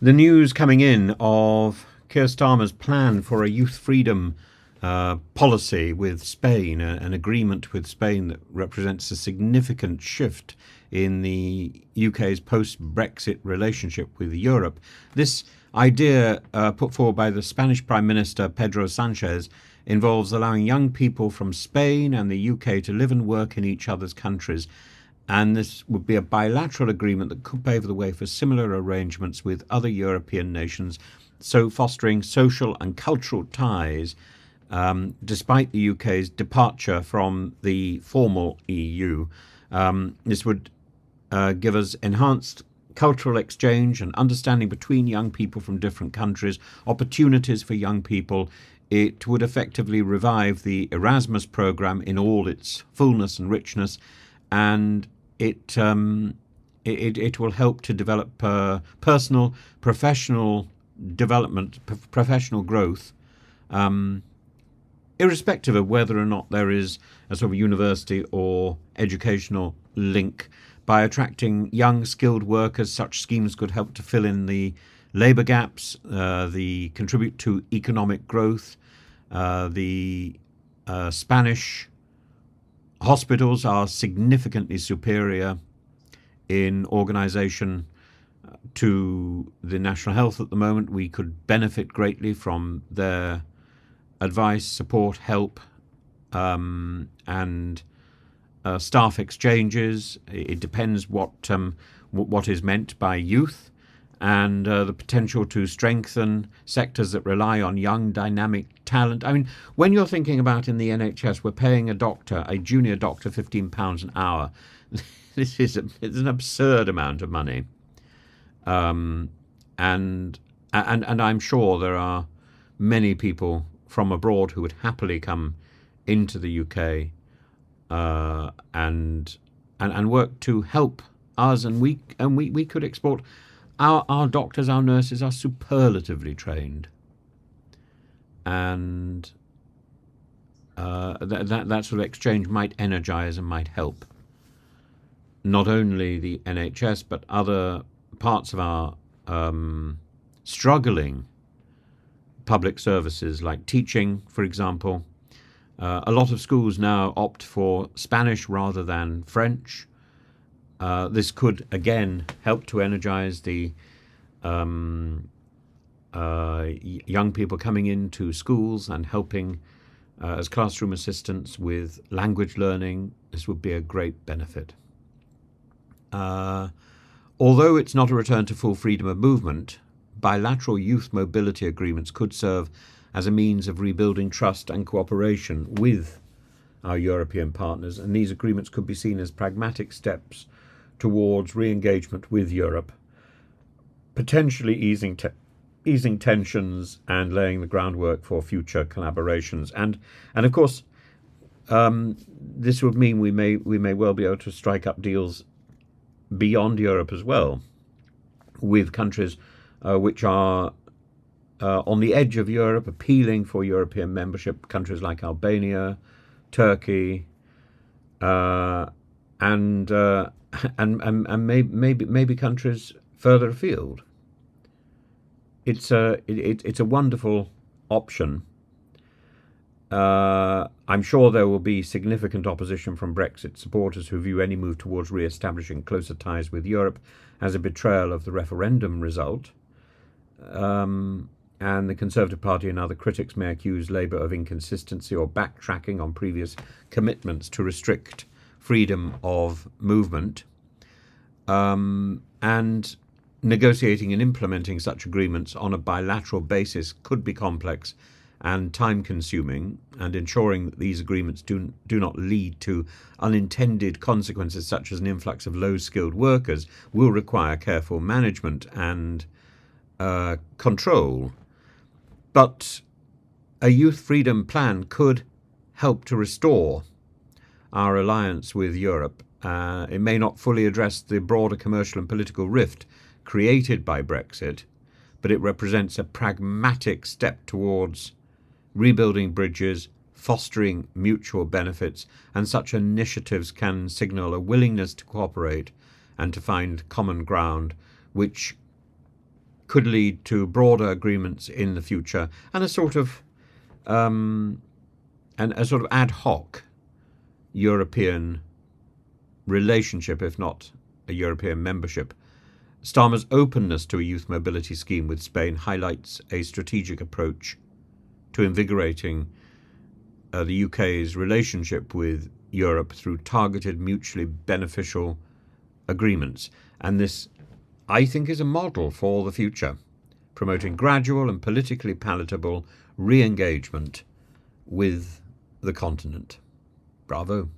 The news coming in of Keir Starmer's plan for a youth freedom policy with Spain, an agreement with Spain that represents a significant shift in the UK's post-Brexit relationship with Europe. This idea put forward by the Spanish Prime Minister Pedro Sanchez involves allowing young people from Spain and the UK to live and work in each other's countries. And this would be a bilateral agreement that could pave the way for similar arrangements with other European nations, so fostering social and cultural ties, despite the UK's departure from the formal EU. This would give us enhanced cultural exchange and understanding between young people from different countries, opportunities for young people. It would effectively revive the Erasmus programme in all its fullness and richness, and it will help to develop personal, professional development, professional growth, irrespective of whether or not there is a sort of university or educational link. By attracting young, skilled workers, such schemes could help to fill in the labour gaps, contribute to economic growth. The Spanish hospitals are significantly superior in organisation to the National Health at the moment. We could benefit greatly from their advice, support, help, and staff exchanges. It depends what is meant by youth, and the potential to strengthen sectors that rely on young, dynamic talent. I mean, when you're thinking about in the NHS, we're paying a junior doctor, £15 an hour. It's an absurd amount of money, and I'm sure there are many people from abroad who would happily come into the UK and work to help us, and we could export. Our doctors, our nurses are superlatively trained, and that sort of exchange might energise and might help not only the NHS but other parts of our struggling public services, like teaching, for example. A lot of schools now opt for Spanish rather than French. This could, again, help to energise the young people coming into schools and helping as classroom assistants with language learning. This would be a great benefit. Although it's not a return to full freedom of movement, bilateral youth mobility agreements could serve as a means of rebuilding trust and cooperation with our European partners, and these agreements could be seen as pragmatic steps towards re-engagement with Europe, potentially easing tensions and laying the groundwork for future collaborations. And of course, this would mean we may well be able to strike up deals beyond Europe as well, with countries which are on the edge of Europe, appealing for European membership, countries like Albania, Turkey, and maybe countries further afield. It's a wonderful option. I'm sure there will be significant opposition from Brexit supporters who view any move towards re-establishing closer ties with Europe as a betrayal of the referendum result. And the Conservative Party and other critics may accuse Labour of inconsistency or backtracking on previous commitments to restrict freedom of movement. And negotiating and implementing such agreements on a bilateral basis could be complex and time-consuming, and ensuring that these agreements do not lead to unintended consequences such as an influx of low-skilled workers will require careful management and control. But a youth freedom plan could help to restore our alliance with Europe. It may not fully address the broader commercial and political rift created by Brexit, but it represents a pragmatic step towards rebuilding bridges, fostering mutual benefits, and such initiatives can signal a willingness to cooperate and to find common ground, which could lead to broader agreements in the future and a sort of ad hoc European relationship, if not a European membership. Starmer's openness to a youth mobility scheme with Spain highlights a strategic approach to invigorating the UK's relationship with Europe through targeted, mutually beneficial agreements. And this, I think, is a model for the future, promoting gradual and politically palatable re-engagement with the continent. Bravo.